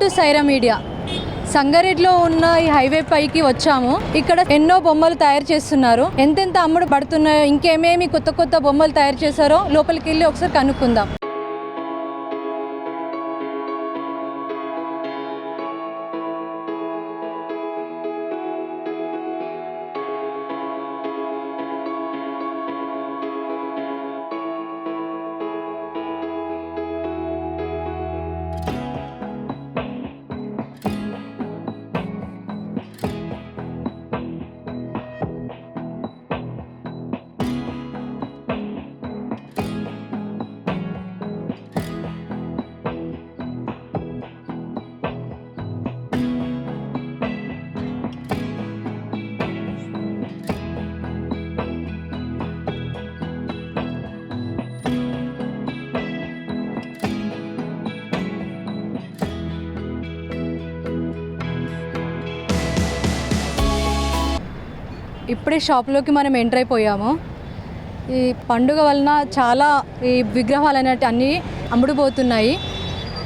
Welcome to Sye Raa media. సంగారెడ్డిలో ఉన్న ఈ హైవే పైకి వచ్చాము. ఇక్కడ ఎన్నో బొమ్మలు తయారు చేస్తున్నారు. ఎంతెంత అమ్ముడు పడుతున్నాయో, ఇంకేమేమి కొత్త కొత్త బొమ్మలు తయారు చేశారో లోపలికి వెళ్ళి ఒకసారి కనుక్కుందాం. ఇప్పుడే షాప్లోకి మనం ఎంటర్ అయిపోయాము. ఈ పండుగ వలన చాలా ఈ విగ్రహాలు అనేవి అన్నీ అమ్ముడుపోతున్నాయి.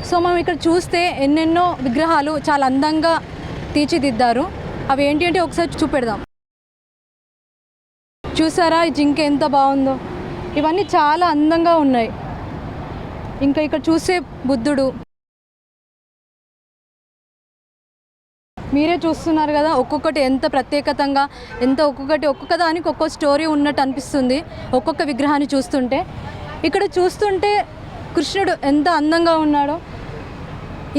సో మనం ఇక్కడ చూస్తే ఎన్నెన్నో విగ్రహాలు చాలా అందంగా తీర్చిదిద్దారు. అవి ఏంటి అంటే ఒకసారి చూపెడదాం. చూసారా ఈ జింక ఎంత బాగుందో. ఇవన్నీ చాలా అందంగా ఉన్నాయి. ఇంకా ఇక్కడ చూసే బుద్ధుడు మీరే చూస్తున్నారు కదా. ఒక్కొక్కటి ఎంత ప్రత్యేకతంగా, ఒక్కొక్క దానికి ఒక్కొక్క స్టోరీ ఉన్నట్టు అనిపిస్తుంది ఒక్కొక్క విగ్రహాన్ని చూస్తుంటే. ఇక్కడ చూస్తుంటే కృష్ణుడు ఎంత అందంగా ఉన్నాడో.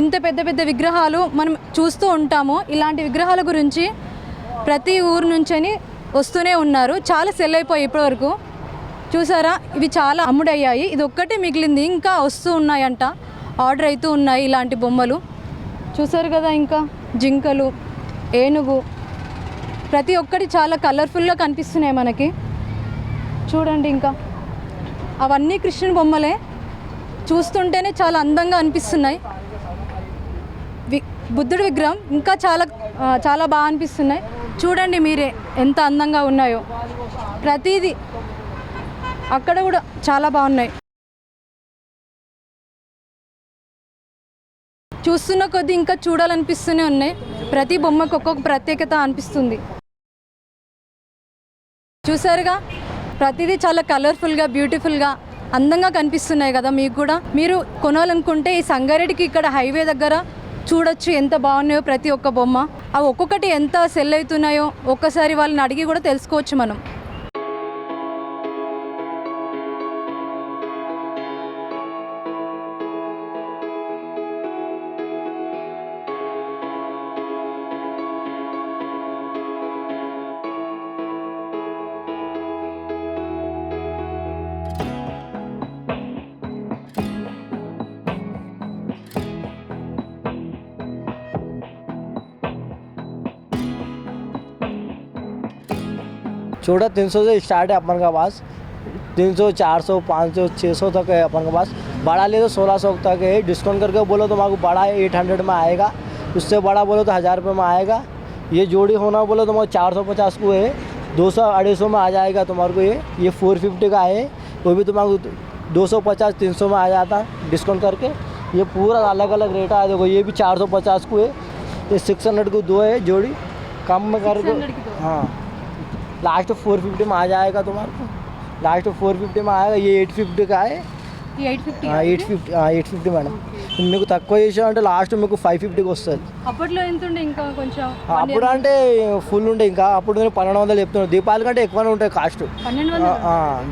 ఇంత పెద్ద పెద్ద విగ్రహాలు మనం చూస్తూ ఉంటాము. ఇలాంటి విగ్రహాల గురించి ప్రతి ఊరు నుంచని వస్తూనే ఉన్నారు. చాలా సెల్ అయిపోయాయి ఇప్పటివరకు. చూసారా, ఇవి చాలా అమ్ముడయ్యాయి. ఇది ఒక్కటే మిగిలింది, ఇంకా వస్తూ ఉన్నాయంట, ఆర్డర్ అవుతూ ఉన్నాయి ఇలాంటి బొమ్మలు. చూసారు కదా, ఇంకా జింకలు, ఏనుగు, ప్రతి ఒక్కటి చాలా కలర్ఫుల్గా కనిపిస్తున్నాయి మనకి. చూడండి, ఇంకా అవన్నీ కృష్ణుని బొమ్మలే. చూస్తుంటేనే చాలా అందంగా అనిపిస్తున్నాయి. బుద్ధుడి విగ్రహం ఇంకా చాలా బాగా అనిపిస్తున్నాయి. చూడండి మీరే ఎంత అందంగా ఉన్నాయో. ప్రతిదీ అక్కడ కూడా చాలా బాగున్నాయి. చూస్తున్న కొద్దీ ఇంకా చూడాలనిపిస్తూనే ఉన్నాయి. ప్రతి బొమ్మకు ఒక్కొక్క ప్రత్యేకత అనిపిస్తుంది. చూసారుగా, ప్రతిదీ చాలా కలర్ఫుల్గా, బ్యూటిఫుల్గా, అందంగా కనిపిస్తున్నాయి కదా. మీకు కూడా మీరు కొనాలనుకుంటే ఈ సంగారెడ్డికి ఇక్కడ హైవే దగ్గర చూడొచ్చు ఎంత బాగున్నాయో ప్రతి ఒక్క బొమ్మ. అవి ఒక్కొక్కటి ఎంత సెల్ అవుతున్నాయో ఒక్కసారి వాళ్ళని అడిగి కూడా తెలుసుకోవచ్చు మనం. छोटा 300 से स्टार्ट है अपन का पास. 300, 400, 500, 600 तक है अपन के पास. बड़ा ले तो 1600 तक है. डिस्काउंट करके बोलो तो हमारे बड़ा 800 में आएगा. उससे बड़ा बोलो तो 1000 रुपये में आएगा. ये जोड़ी होना बोलो तो हमारे 450 को है. 200-250 में आ जाएगा तुम्हारे को. ये 450 का है. वो भी तुम्हारे 250-300 में आ जाता डिस्काउंट करके. ये पूरा अलग अलग रेट है. देखो ये भी 450 को है. ये 600 को 2 है जोड़ी. कम में करके हाँ लास्ट 450 में आ जाएगा तुम्हारे को. लास्ट 450 में आएगा. ये 850 का है. 850 మేడం. మీకు తక్కువ చేసా అంటే లాస్ట్ మీకు 550కి వస్తుంది. అప్పట్లో ఎంత ఉండే? ఇంకా కొంచెం అప్పుడు అంటే ఫుల్ ఉండే. ఇంకా అప్పుడు నేను 1200 చెప్తున్నాను. దీపావళి కంటే ఎక్కువనే ఉంటాయి కాస్ట్.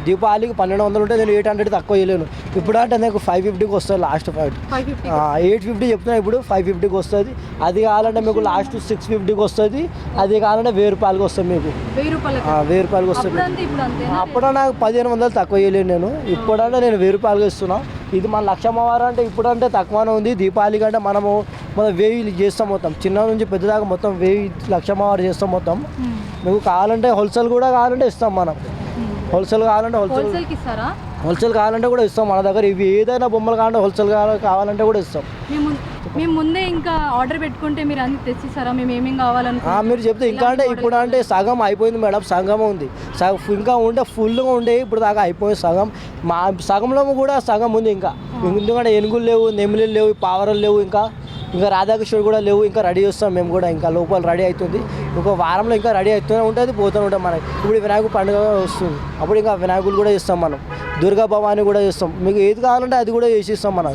దీపావళికి 1200 ఉంటే నేను 800 తక్కువ చేయలేను. ఇప్పుడు అంటే నాకు 550కి వస్తుంది లాస్ట్. 850 చెప్తున్నా, ఇప్పుడు 550కి వస్తుంది. అది కావాలంటే మీకు లాస్ట్ 650కి వస్తుంది. అది కావాలంటే 1000 రూపాయలకి వస్తుంది. మీకు 1000 రూపాయలకి వస్తుంది. అప్పుడు నాకు 1500 తక్కువ చేయలేను నేను. ఇప్పుడంటే నేను 1000 రూపాయలకి ఇస్తున్నా. ఇది మన లక్షమ్మవారు అంటే ఇప్పుడు అంటే తక్కువనే ఉంది. దీపావళి కంటే మనం 1000 చేస్తాం మొత్తం. చిన్న నుంచి పెద్ద దాకా మొత్తం 1000 లక్షమ్మవారు చేస్తాం మొత్తం. మీకు కావాలంటే హోల్సేల్ కూడా కావాలంటే ఇస్తాం మనం. హోల్సేల్ కావాలంటే హోల్సేల్ కావాలంటే కూడా ఇస్తాం మన దగ్గర. ఇవి ఏదైనా బొమ్మలు కావాలంటే హోల్సేల్ కావాలంటే కూడా ఇస్తాం. మేము ముందే ఇంకా ఆర్డర్ పెట్టుకుంటే మీరు అన్ని తెచ్చిస్తారా? మేము ఏమేమి కావాలనుకో మీరు చెప్తే ఇంకా అంటే ఇప్పుడు అంటే సగం అయిపోయింది మేడం. సగం ఉంది. ఇంకా ఉంటే ఫుల్గా ఉండే. ఇప్పుడు దాకా అయిపోయింది సగం. మా సగంలో కూడా సగం ఉంది ఇంకా. ఎందుకంటే ఏనుగులు లేవు, నెమిలీలు లేవు, పావరలు లేవు. ఇంకా ఇంకా రాధాకృష్ణుడు కూడా లేవు, ఇంకా రెడీ చేస్తాం మేము కూడా, ఇంకా లోపల రెడీ అవుతుంది, ఒక వారంలో ఇంకా రెడీ అవుతూనే ఉంటుంది, పోతూనే ఉంటాం మనకి. ఇప్పుడు వినాయకుడు పండుగ వస్తుంది, అప్పుడు ఇంకా వినాయకుడు కూడా చేస్తాం మనం, దుర్గా భవాని కూడా చేస్తాం, మీకు ఏది కావాలంటే అది కూడా చేసిస్తాం మనం.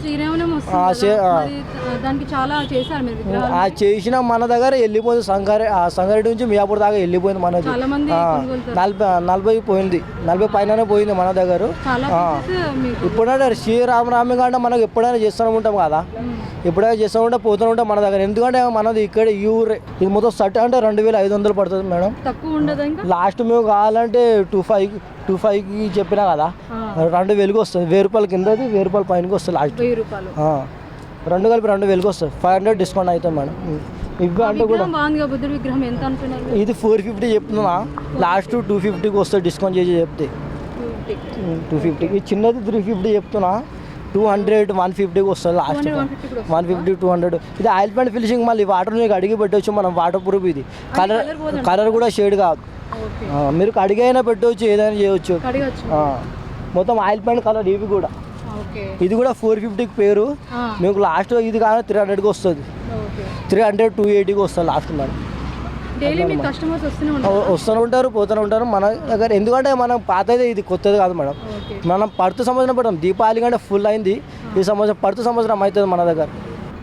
దానికి చాలా చేశారు మీరు విగ్రహాలు. ఆ చేసిన మన దగ్గర వెళ్ళిపోయింది సంగారెడ్డి నుంచి మియాపూర్ దాకా వెళ్ళిపోయింది మనది. చాలా మంది 40 పోయింది, 40 పైననే పోయింది మన దగ్గర. ఇప్పుడంటే శ్రీరామరామి కంటే మనకు ఎప్పుడైనా చేస్తూనే ఉంటాం కదా, ఎప్పుడైనా చేస్తూ ఉంటే పోతూనే ఉంటాం మన దగ్గర. ఎందుకంటే మనది ఇక్కడ ఈ ఊరే. ఇది మొత్తం సెట్ అంటే 2500 పడుతుంది మేడం, తక్కువ ఉండదు. ఇంకా లాస్ట్ మేము కావాలంటే 25కి చెప్పినా కదా, 2000కి వస్తుంది. 1000 రూపాయల కిందది, 1000 రూపాయల పైనకి వస్తుంది లాస్ట్. 1000 రూపాయలు రెండు కలిపి 2000కి వస్తుంది. 500 డిస్కౌంట్ అవుతుంది మేడం. ఇవి అంటే కూడా బుద్ధుడి విగ్రహం ఎంత అనుకున్నారు? ఇది 450 చెప్తున్నా, లాస్ట్ 250కి వస్తుంది డిస్కౌంట్ చేసి చెప్తే. 250. ఇది చిన్నది 350 చెప్తున్నా, 200 150కి వస్తుంది లాస్ట్. 150 200. ఇది ఆయిల్ పెయింట్ ఫినిషింగ్, మళ్ళీ వాటర్ మీకు అడిగి పెట్టవచ్చు మనం, వాటర్ ప్రూఫ్. ఇది కలర్ కూడా షేడ్ కాదు, మీరు కడిగైనా పెట్టవచ్చు, ఏదైనా చేయవచ్చు. మొత్తం ఆయిల్ పెయింట్ కలర్. ఇవి కూడా, ఇది కూడా 450కి పేరు మీకు లాస్ట్. ఇది కానీ 300కి వస్తుంది, 300 280కి వస్తుంది లాస్ట్ మేడం. వస్తూనే ఉంటారు, పోతూనే ఉంటారు మన దగ్గర. ఎందుకంటే మనం పాతదే, ఇది కొత్తది కాదు మేడం. మనం పడుతు సంవత్సరం పెడతాం, దీపావళి కంటే ఫుల్ అయింది ఈ సంవత్సరం, పడుతు సంవత్సరం అవుతుంది మన దగ్గర.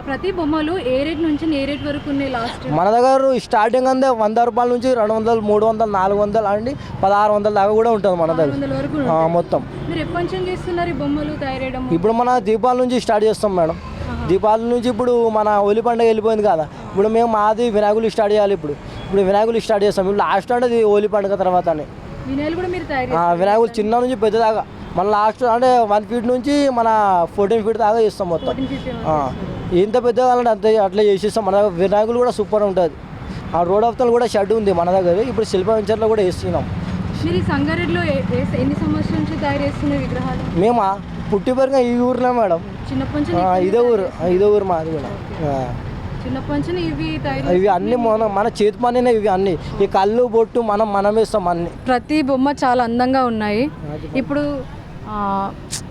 ప్రతి బొమ్మలు ఏ రేట్ నుంచి ఏ రేట్ వరకు ఉన్నాయి లాస్ట్? మన దగ్గర స్టార్టింగ్ అంతే 100 రూపాయల నుంచి 200 300 400 అండి 1600 దాకా కూడా ఉంటుంది మన దగ్గర మొత్తం. మీరు ఎప్పటి నుంచి చేస్తున్నారు ఈ బొమ్మలు తయారు? ఇప్పుడు మన దీపావళి నుంచి స్టార్ట్ చేస్తాం మేడం. దీపావళి నుంచి ఇప్పుడు మన హోలీ పండుగ వెళ్ళిపోయింది కదా, ఇప్పుడు మేము మాది వినాయకులు స్టార్ట్ చేయాలి. ఇప్పుడు వినాయకులు స్టార్ట్ చేస్తాం. ఇప్పుడు లాస్ట్ అంటే హోలీ పండుగ తర్వాతనే వినాయకులు చిన్న నుంచి పెద్ద దాకా. మన లాస్ట్ అంటే 1 ఫీట్ నుంచి మన 14 ఫీట్ దాకా చేస్తాం మొత్తం. ఎంత పెద్ద కావాలంటే అంతే అట్లా చేసేస్తాం. మన దగ్గర వినాయకులు కూడా సూపర్ ఉంటుంది. ఆ రోడ్ అవతల కూడా షెడ్ ఉంది మన దగ్గర. ఇప్పుడు శిల్ప వెంచర్లో కూడా వేస్తున్నాం. మీరు సంగారెడ్డిలో ఎన్ని సంవత్సరాల నుంచి తయారు చేస్తున్న విగ్రహాలు? మేము పుట్టి పెరిగిన ఈ ఊర్లో మేడం, ఇదే ఊరు మాది కూడా. ఇవి అన్ని మన చేతి పనినే, ఇవి అన్ని. ఈ కళ్ళు బొట్టు మనం వేస్తాం అన్ని. ప్రతి బొమ్మ చాలా అందంగా ఉన్నాయి. ఇప్పుడు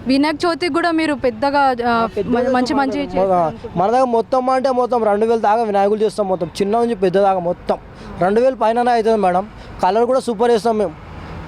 వినాయక చవితికి కూడా మీరు పెద్దగా మంచి మన దగ్గర మొత్తం అంటే మొత్తం 2000 దాకా వినాయకులు చేస్తాం. మొత్తం చిన్న నుంచి పెద్ద దాకా మొత్తం 2000 పైన అవుతుంది మేడం. కలర్ కూడా సూపర్ వేస్తాం మేము.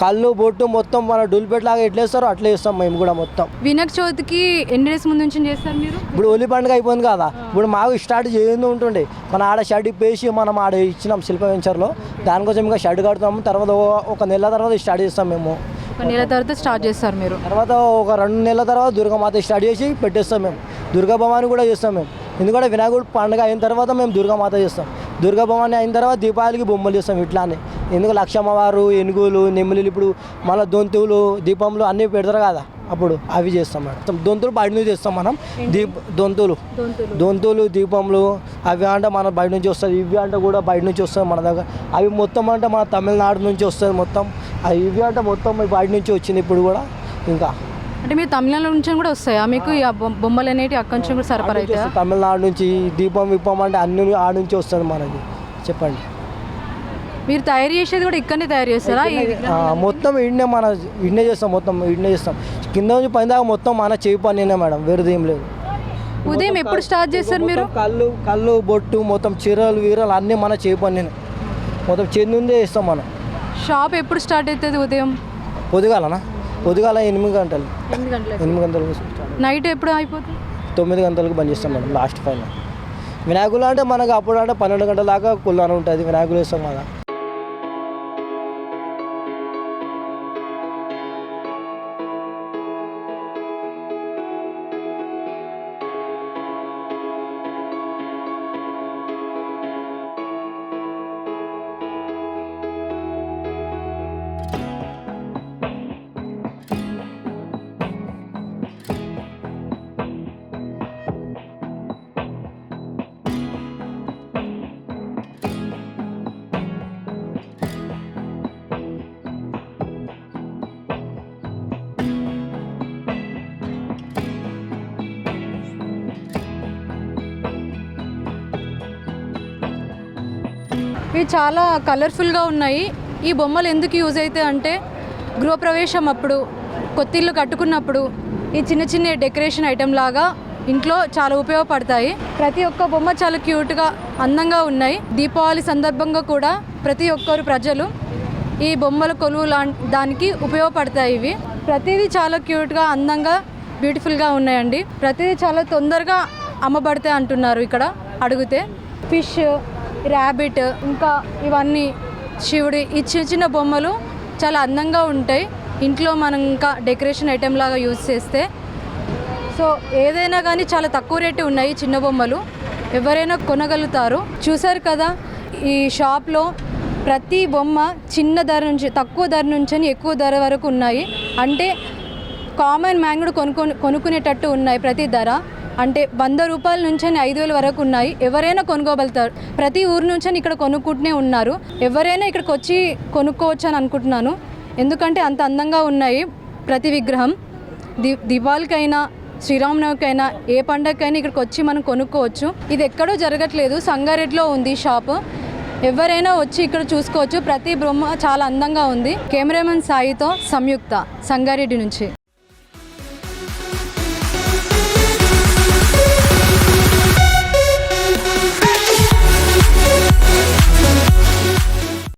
కళ్ళు బొట్టు మొత్తం మన డూల్పేట్ లాగా ఎట్లా వేస్తారో అట్లా వేస్తాం మేము కూడా మొత్తం. వినాయక చవితికి ఎన్ని డేస్ ముందు నుంచి చేస్తారు మీరు? ఇప్పుడు హోలీ పండుగ అయిపోయింది కదా, ఇప్పుడు మాకు స్టార్ట్ చేయండి ఉంటుండే. మన ఆడ షెడ్ పేసి మనం ఆడ ఇచ్చినాం శిల్ప వెంచర్లో. దానికోసం ఇంకా షెడ్ కడతాము. తర్వాత 1 నెల తర్వాత స్టార్ట్ చేస్తాం మేము. 1 నెల తర్వాత స్టార్ట్ చేస్తారు మీరు. తర్వాత ఒక 2 నెలల తర్వాత దుర్గామాత స్టార్ట్ చేసి పెట్టేస్తాం మేము. దుర్గా భవాని కూడా చేస్తాం మేము. ఎందుకంటే వినాయకుడు పండుగ అయిన తర్వాత మేము దుర్గామాత చేస్తాం. దుర్గా భవాని అయిన తర్వాత దీపావళికి బొమ్మలు చేస్తాం ఇట్లానే. ఎందుకు లక్షమ్మవారు, ఏనుగులు, నెమ్మిలు, ఇప్పుడు మళ్ళీ దొంతులు, దీపంలు అన్నీ పెడతారు కదా, అప్పుడు అవి చేస్తాం మేడం. దొంతులు బయట నుంచి చేస్తాం మనం. దొంతులు దీపంలు అవి అంటే మన బయట నుంచి వస్తుంది. ఇవి అంటే కూడా బయట నుంచి వస్తుంది మన దగ్గర. అవి మొత్తం అంటే మన తమిళనాడు నుంచి వస్తుంది మొత్తం. ఇవి అంటే మొత్తం బయట నుంచి వచ్చింది ఇప్పుడు కూడా. ఇంకా అంటే మీరు తమిళనాడు నుంచి కూడా వస్తాయా మీకు ఈ బొమ్మలు అనేవి? అక్కడి నుంచి కూడా సరఫరా అవుతాయి? తమిళనాడు నుంచి విప్పం అంటే అన్ని ఆడ నుంచి వస్తుంది మనకి. చెప్పండి, మీరు తయారు చేసేది కూడా ఇక్కడనే తయారు చేస్తారా? మొత్తం ఇన్నే చేస్తాం. మొత్తం ఇన్నే చేస్తాం. కింద నుంచి పైన దాకా మొత్తం మన చేయి పనినే మేడం, వేరేది ఏం లేదు. ఉదయం ఎప్పుడు స్టార్ట్ చేస్తారు మీరు? కళ్ళు బొట్టు మొత్తం చీరలు వీరలు అన్నీ మన చేయి పనినే, మొత్తం చేతి నుండే చేస్తాం మనం. షాప్ ఎప్పుడు స్టార్ట్ అవుతుంది? ఉదయం పొద్దుగాల 8 గంటలు. 8 గంటలకు. నైట్ ఎప్పుడు అయిపోతుంది? 9 గంటలకు బంద్ చేస్తాం మేడం లాస్ట్ ఫైనల్. వినాయకులు అంటే మనకు అప్పుడు అంటే 12 గంటల దాకా కుల్లానే ఉంటుంది. వినాయకులు వేస్తాం కదా. ఇవి చాలా కలర్ఫుల్గా ఉన్నాయి. ఈ బొమ్మలు ఎందుకు యూజ్ అవుతాయి అంటే గృహప్రవేశం అప్పుడు, కొత్త ఇల్లు కట్టుకున్నప్పుడు ఈ చిన్న చిన్న డెకరేషన్ ఐటెం లాగా ఇంట్లో చాలా ఉపయోగపడతాయి. ప్రతి ఒక్క బొమ్మ చాలా క్యూట్గా అందంగా ఉన్నాయి. దీపావళి సందర్భంగా కూడా ప్రతి ఒక్కరు ప్రజలు ఈ బొమ్మల కొలువు దానికి ఉపయోగపడతాయి. ఇవి ప్రతిదీ చాలా క్యూట్గా అందంగా బ్యూటిఫుల్గా ఉన్నాయండి. ప్రతిదీ చాలా తొందరగా అమ్మబడతాయి అంటున్నారు ఇక్కడ అడిగితే. ఫిష్, ర్యాబిట్, ఇంకా ఇవన్నీ శివుడి ఈ చిన్న చిన్న బొమ్మలు చాలా అందంగా ఉంటాయి. ఇంట్లో మనం ఇంకా డెకరేషన్ ఐటెం లాగా యూజ్ చేస్తే. సో ఏదైనా కానీ చాలా తక్కువ రేటు ఉన్నాయి చిన్న బొమ్మలు, ఎవరైనా కొనగలుగుతారు. చూసారు కదా ఈ షాప్లో ప్రతి బొమ్మ చిన్న ధర నుంచి తక్కువ ధర నుంచి ఎక్కువ ధర వరకు ఉన్నాయి. అంటే కామన్ మ్యాన్ కూడా కొనుక్కునేటట్టు ఉన్నాయి. ప్రతి ధర అంటే 100 రూపాయల నుంచి 5,000 వరకు ఉన్నాయి. ఎవరైనా కొనుక్కోగలుగుతారు. ప్రతి ఊరు నుంచి ఇక్కడ కొనుక్కుంటూనే ఉన్నారు. ఎవరైనా ఇక్కడికి వచ్చి కొనుక్కోవచ్చు అని అనుకుంటున్నాను. ఎందుకంటే అంత అందంగా ఉన్నాయి ప్రతి విగ్రహం. దివాళికైనా శ్రీరామనవమికైనా ఏ పండగకైనా ఇక్కడికి వచ్చి మనం కొనుక్కోవచ్చు. ఇది ఎక్కడో జరగట్లేదు, సంగారెడ్డిలో ఉంది షాపు. ఎవరైనా వచ్చి ఇక్కడ చూసుకోవచ్చు. ప్రతి బొమ్మ చాలా అందంగా ఉంది. కెమెరామెన్ సాయితో సంయుక్త, సంగారెడ్డి నుంచి.